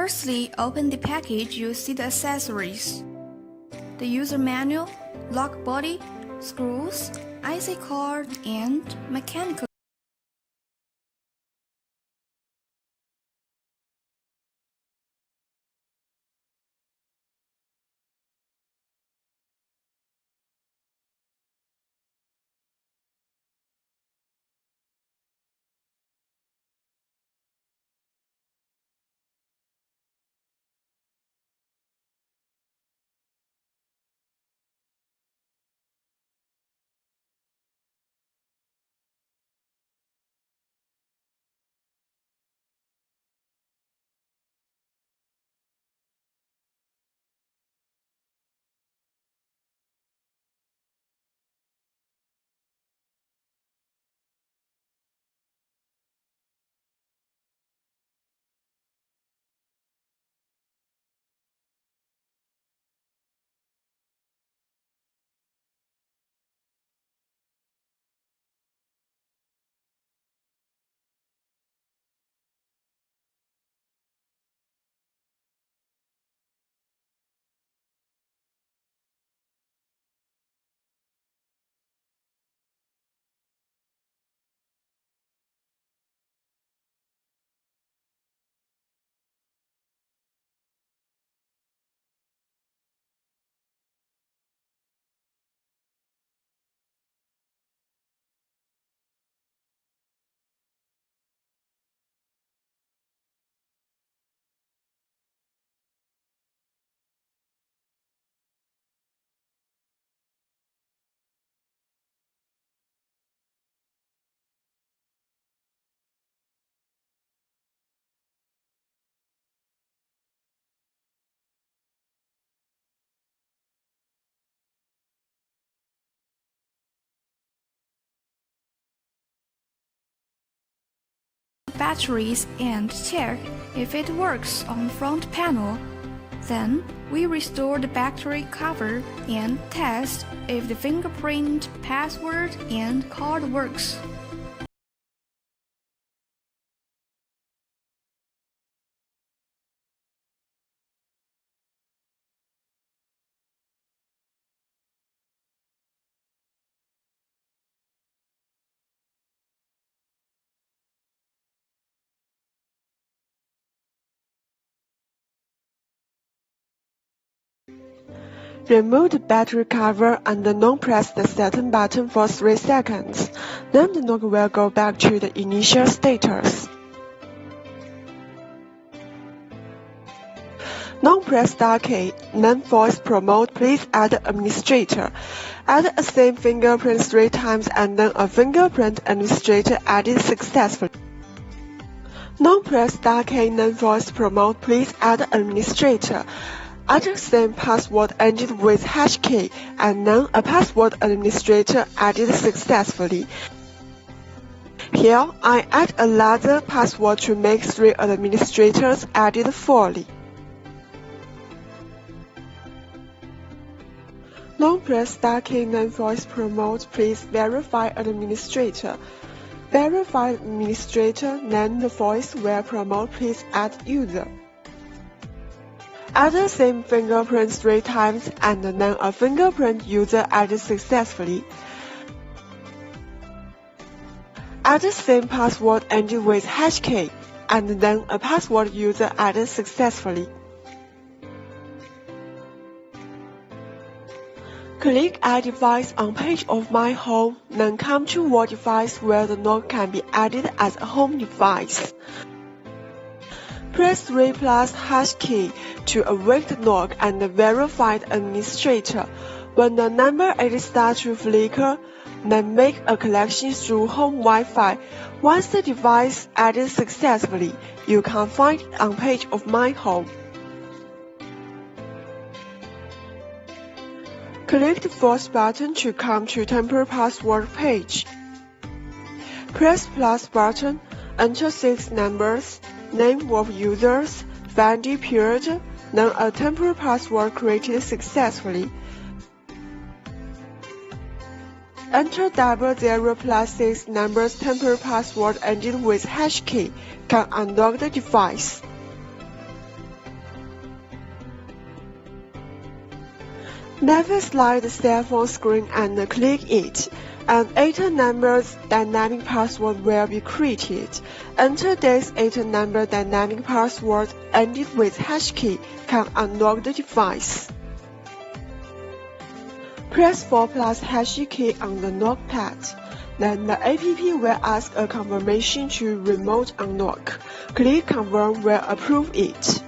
Firstly, open the package. You'll see the accessories, the user manual, lock body, screws, IC card, and mechanical. Batteries and check if it works on the front panel. Then we restore the battery cover and test if the fingerprint, password, and card works. Remove the battery cover and non-press the Set button for 3 seconds. Then the knob will go back to the initial status. Non-press Start key, then Voice Promote, please add Administrator. Add a same fingerprint 3 times and then a fingerprint administrator added successfully. Non-press Start key, then Voice Promote, please add Administrator. Add the same password ended with hash key and then a password administrator added successfully. Here, I add another password to make 3 administrators added fully. Non-press Start key, then Voice Promote, please verify administrator. Verify administrator, then the voice will promote, please add user. Add the same fingerprint 3 times and then a fingerprint user added successfully. Add the same password ended with hash key and then a password user added successfully. Click Add Device on page of My Home, then come to What device where the knob can be added as a home device. Press 3 plus hash key to awake the knob and verify the administrator. When the number 8 starts to flicker, then make a connection through home Wi-Fi. Once the device added successfully, you can find it on page of My Home. Click the Force button to come to Temporary Password page. Press plus button, enter 6 numbers, name of users, validity period, then a temporary password created successfully. Enter 00 plus 6 numbers temporary password ending with hash key, can unlock the device. Never slide the cell phone screen and click it. An 8-number dynamic password will be created. Enter this 8-number dynamic password ended with hash key can unlock the device. Press 4+ hash key on the lock pad. Then the app will ask a confirmation to remote unlock. Click confirm will approve it.